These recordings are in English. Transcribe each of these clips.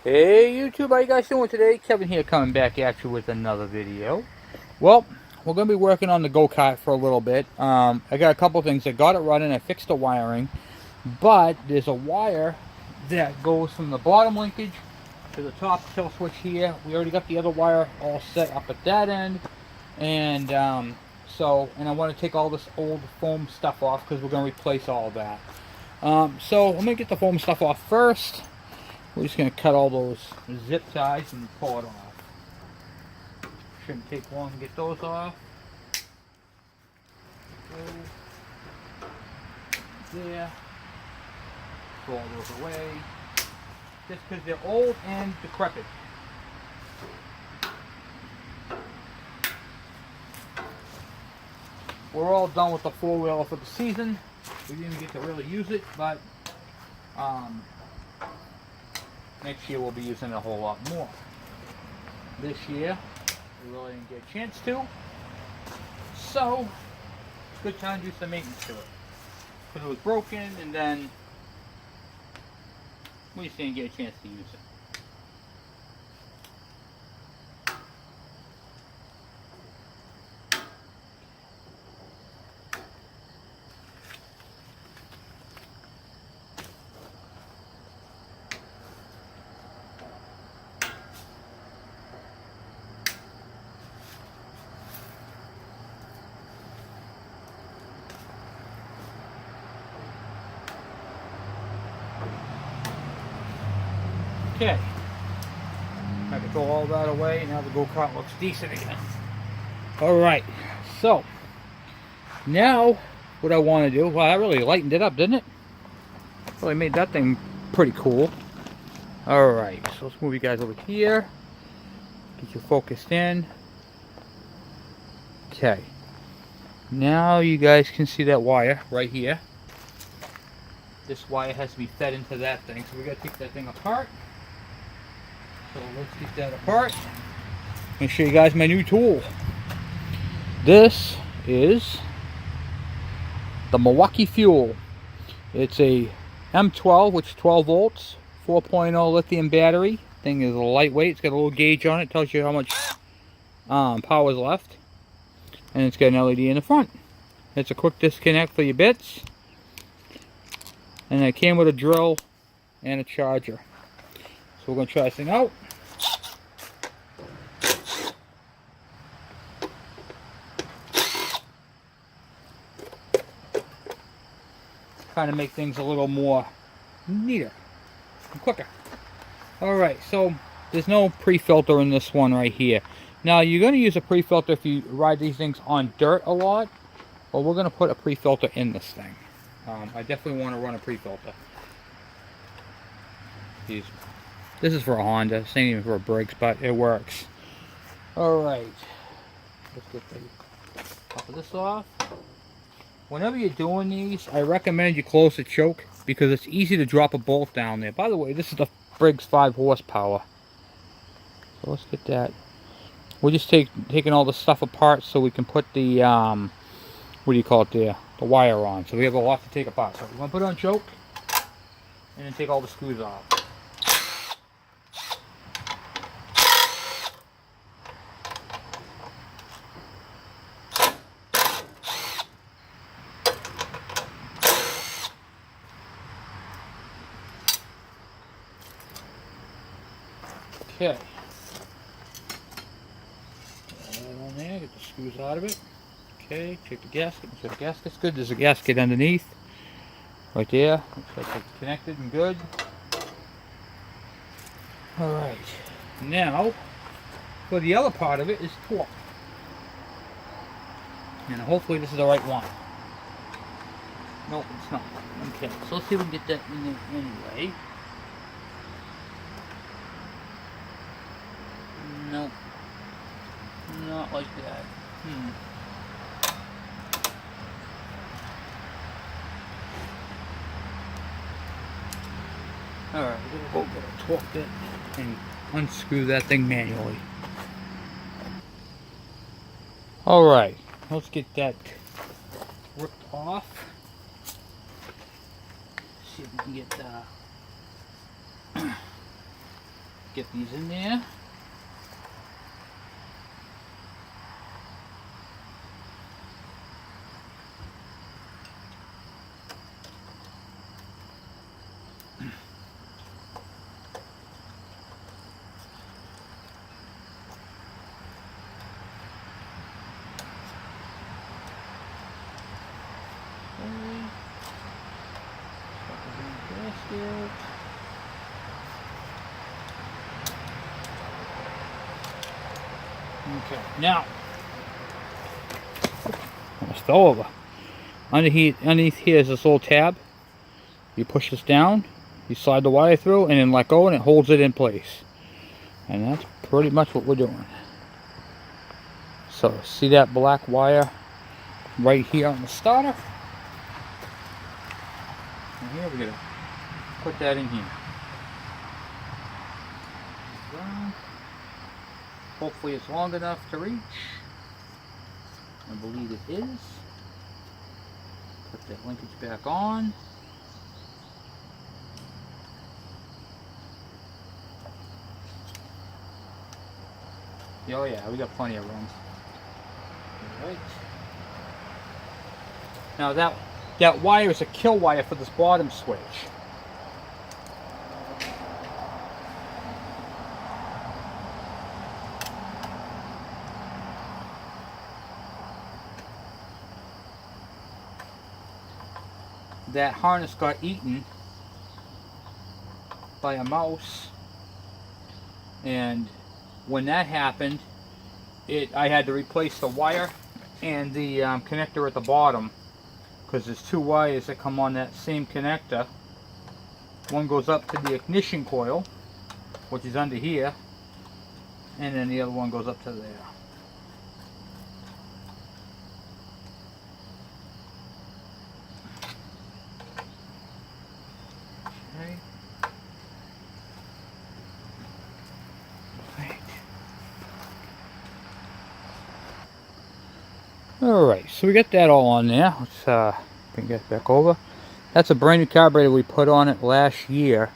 Hey YouTube, how you guys doing today? Kevin here coming back at you with another video. Well, we're going to be working on the go-kart for a little bit. I got a couple things. I got it running, I fixed the wiring, but there's a wire that goes from the bottom linkage to the top kill switch here. We already got the other wire all set up at that end, and and I want to take all this old foam stuff off because we're going to replace all of that. So I'm going to get the foam stuff off first. We're just going to cut all those zip ties and pull it off. Shouldn't take long to get those off. There. Throw all those away. Just because they're old and decrepit. We're all done with the four-wheeler for the season. We didn't get to really use it, but next year we'll be using it a whole lot more. This year, we really didn't get a chance to. So, it's a good time to do some maintenance to it. Because it was broken, and then we just didn't get a chance to use it. Okay, I can throw all that away, and now the go-kart looks decent again. Alright, so, now, what I want to do, well, that really lightened it up, didn't it? Really made that thing pretty cool. Alright, so let's move you guys over here. Get you focused in. Okay, now you guys can see that wire right here. This wire has to be fed into that thing, so we got to take that thing apart. So let's get that apart and show you guys my new tool. This is the Milwaukee Fuel. It's a M12, which is 12 volts, 4.0 lithium battery. Thing is lightweight. It's got a little gauge on it. Tells you how much power is left. And it's got an LED in the front. It's a quick disconnect for your bits. And it came with a drill and a charger. So we're going to try this thing out. Kind of make things a little more neater and quicker. Alright, so there's no pre-filter in this one right here. Now you're going to use a pre-filter if you ride these things on dirt a lot. But we're going to put a pre-filter in this thing. I definitely want to run a pre-filter. This is for a Honda. This ain't even for a Briggs, but it works. Alright. Let's get the top of this off. Whenever you're doing these, I recommend you close the choke because it's easy to drop a bolt down there. By the way, this is the Briggs 5 horsepower. So let's get that. We're just taking all the stuff apart so we can put the, what do you call it there? The wire on. So we have a lot to take apart. So we're going to put it on choke and then take all the screws off. Okay. Put that on there, get the screws out of it. Okay, check the gasket, make sure the gasket's good. There's a gasket underneath. Right there. Looks like it's connected and good. Alright. Now, for the other part of it is torque. And hopefully this is the right one. Nope, it's not. Okay, so let's see if we can get that in there anyway. Nope. Not like that. Alright, we're going to go torque it and unscrew that thing manually. Alright, let's get that ripped off. See if we can get get these in there. Okay, now almost fell over. Underneath here is this little tab. You push this down, you slide the wire through, and then let go, and it holds it in place. And that's pretty much what we're doing. So see that black wire right here on the starter? And here we're gonna put that in here. Hopefully it's long enough to reach. I believe it is. Put that linkage back on. Oh yeah, we got plenty of room. Alright. Now that wire is a kill wire for this bottom switch. That harness got eaten by a mouse, and when that happened, I had to replace the wire and the connector at the bottom, because there's two wires that come on that same connector. One goes up to the ignition coil, which is under here, and then the other one goes up to there. Okay. Alright, so we got that all on there. Let's bring that back over. That's a brand new carburetor we put on it last year.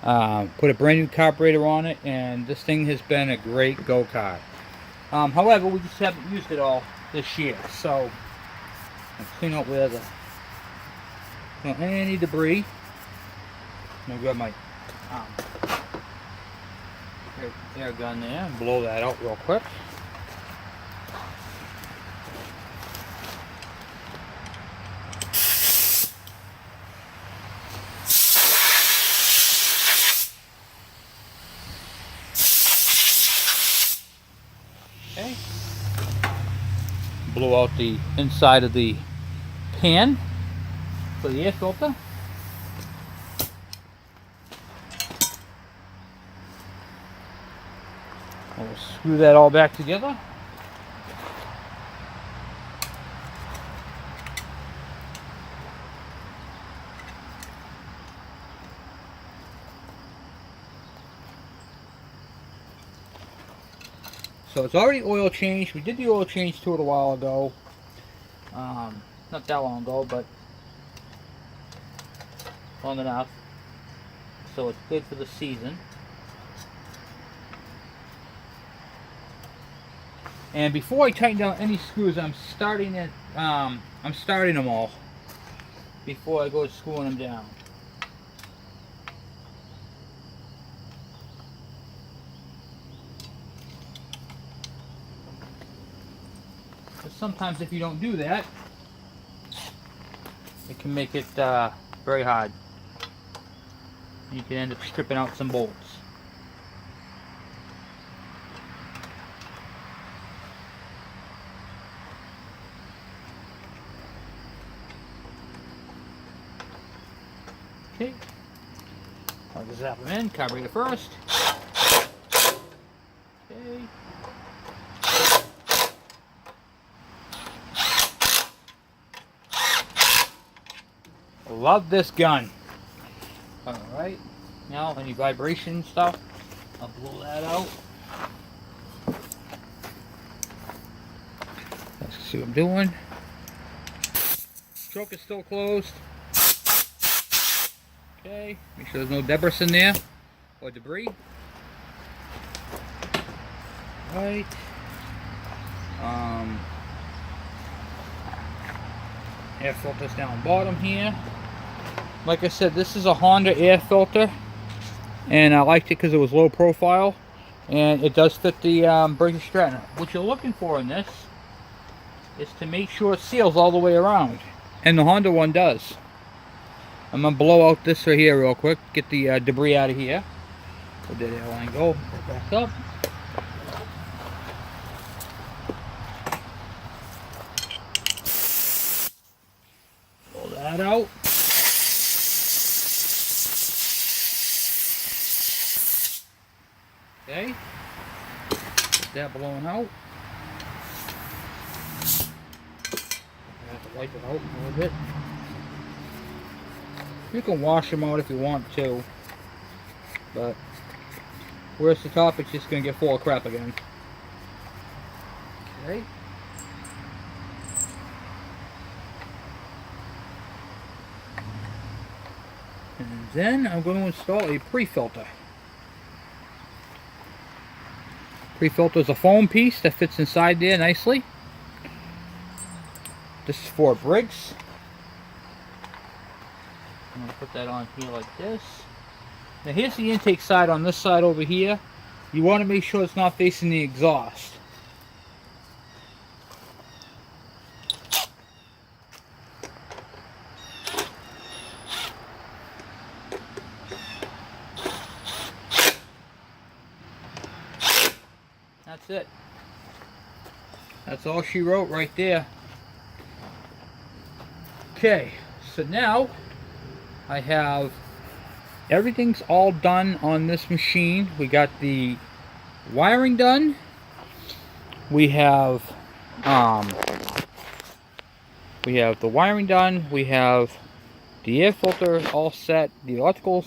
Put a brand new carburetor on it, and this thing has been a great go-kart. However, we just haven't used it all this year, so I'll clean up where any debris. I'm gonna grab my air gun there and blow that out real quick. Okay. Blow out the inside of the pan for the air filter. We'll screw that all back together. So it's already oil changed. We did the oil change to it a while ago. Not that long ago, but long enough. So it's good for the season. And before I tighten down any screws, I'm starting them all before I go screwing them down. But sometimes if you don't do that, it can make it very hard. You can end up stripping out some bolts. Okay, I'll just zap them in, carburetor first. Okay. Love this gun. Alright, now any vibration stuff, I'll blow that out. Let's see what I'm doing. Choke is still closed. Okay, make sure there's no debris in there or debris. Alright. Air filters down bottom here. Like I said, this is a Honda air filter, and I liked it because it was low profile, and it does fit the Briggs & Stratton. What you're looking for in this is to make sure it seals all the way around, and the Honda one does. I'm gonna blow out this right here real quick, get the debris out of here. Let that airline go back up. Pull that out. Okay, get that blowing out. I have to wipe it out a little bit. You can wash them out if you want to, but where's the top, it's just going to get full of crap again. Okay. And then I'm going to install a pre-filter. Pre-filter is a foam piece that fits inside there nicely. This is for Briggs. I'm going to put that on here like this. Now here's the intake side on this side over here. You want to make sure it's not facing the exhaust. That's it. That's all she wrote right there. Okay, so now I have everything's all done on this machine. We got the wiring done. We have the wiring done. We have the air filter all set. The electricals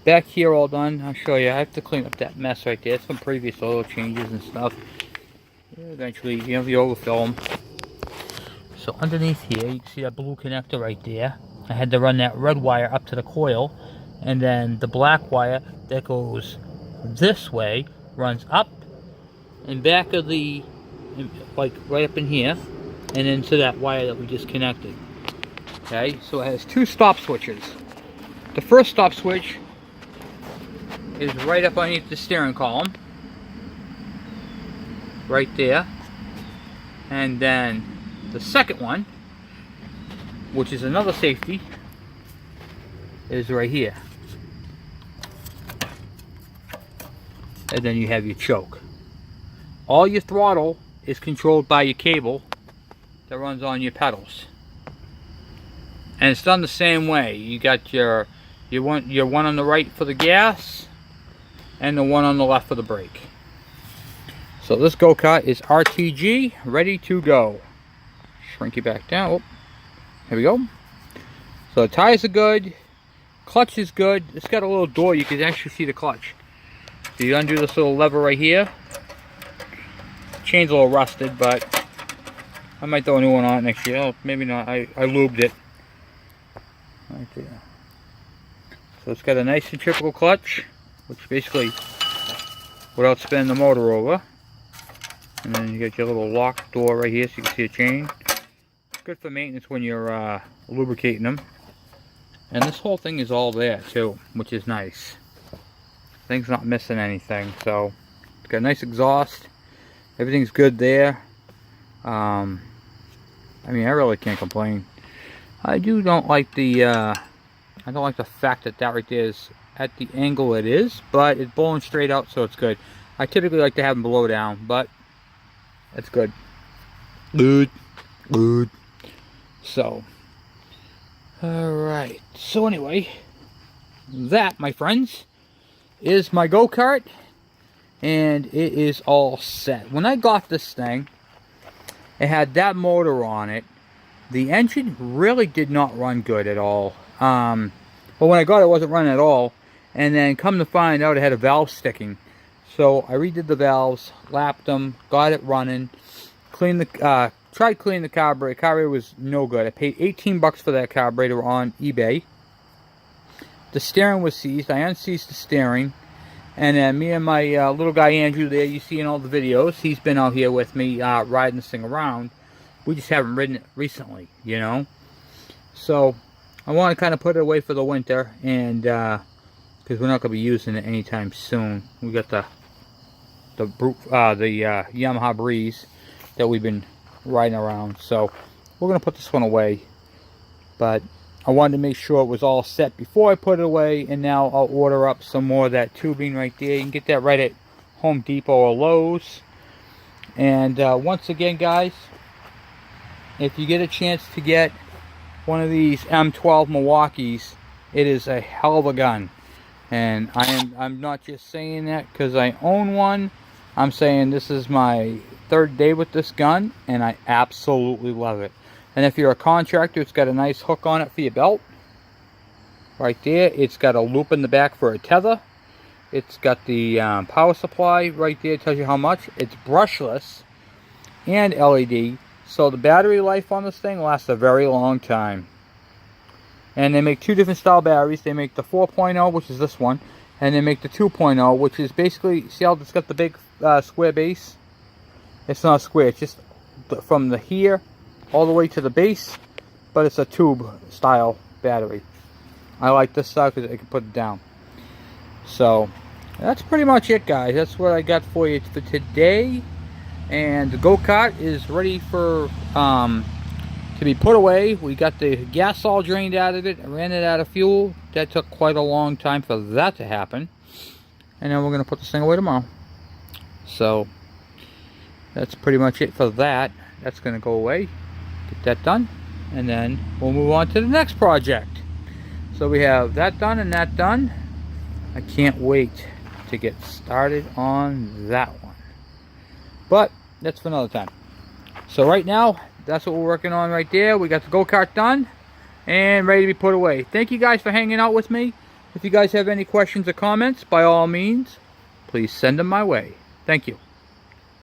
back here all done. I'll show you. I have to clean up that mess right there. Some previous oil changes and stuff. Eventually, you know, the overfill them. So underneath here, you can see that blue connector right there. I had to run that red wire up to the coil, and then the black wire that goes this way runs up and back of the, like right up in here, and into that wire that we just connected. Okay, so it has two stop switches. The first stop switch is right up underneath the steering column, right there, and then the second one, which is another safety, is right here. And then you have your choke. All your throttle is controlled by your cable that runs on your pedals. And it's done the same way. You got your one on the right for the gas, and the one on the left for the brake. So this go-kart is RTG, ready to go. Shrink it back down. Oh, here we go. So the tires are good. Clutch is good. It's got a little door. You can actually see the clutch. So you undo this little lever right here. Chain's a little rusted, but I might throw a new one on it next year. Oh, maybe not. I lubed it. Right there. So it's got a nice centrifugal clutch, which basically, without spinning the motor over. And then you got your little lock door right here so you can see a chain. It's good for maintenance when you're lubricating them. And this whole thing is all there too, which is nice. Thing's not missing anything, so it's got a nice exhaust. Everything's good there. I mean, I really can't complain. I don't like the fact that that right there is at the angle it is, but it's blowing straight out, so it's good. I typically like to have them blow down, but it's good. Good. So, alright. So anyway, that, my friends, is my go-kart, and it is all set. When I got this thing, it had that motor on it. The engine really did not run good at all. But when I got it, it wasn't running at all. And then come to find out, it had a valve sticking. So I redid the valves, lapped them, got it running, cleaned the, tried cleaning the carburetor. Carburetor was no good. I paid 18 bucks for that carburetor on eBay. The steering was seized. I unseized the steering, And then me and my little guy Andrew there, you see in all the videos, he's been out here with me riding this thing around. We just haven't ridden it recently, you know. So I want to kind of put it away for the winter, and because we're not going to be using it anytime soon. We got the Yamaha Breeze that we've been riding around, so we're going to put this one away. But I wanted to make sure it was all set before I put it away, and now I'll order up some more of that tubing right there. You can get that right at Home Depot or Lowe's. And once again, guys, if you get a chance to get one of these M12 Milwaukees, it is a hell of a gun. And I'm not just saying that because I own one. I'm saying this is my 3rd day with this gun, and I absolutely love it. And if you're a contractor, it's got a nice hook on it for your belt. Right there. It's got a loop in the back for a tether. It's got the power supply right there. It tells you how much. It's brushless and LED. So the battery life on this thing lasts a very long time. And they make 2 different style batteries. They make the 4.0, which is this one. And they make the 2.0, which is basically, see how it's got the big square base? It's not square. It's just from the here all the way to the base, but it's a tube style battery. I like this stuff because I can put it down. So that's pretty much it, guys. That's what I got for you for today. And the go-kart is ready for to be put away. We got the gas all drained out of it. I ran it out of fuel. That took quite a long time for that to happen. And then we're going to put this thing away tomorrow. So that's pretty much it for that. That's going to go away. Get that done, and then we'll move on to the next project. So we have that done and that done. I can't wait to get started on that one, but that's for another time. So right now, that's what we're working on right there. We got the go-kart done and ready to be put away. Thank you guys for hanging out with me. If you guys have any questions or comments, by all means, please send them my way. Thank you.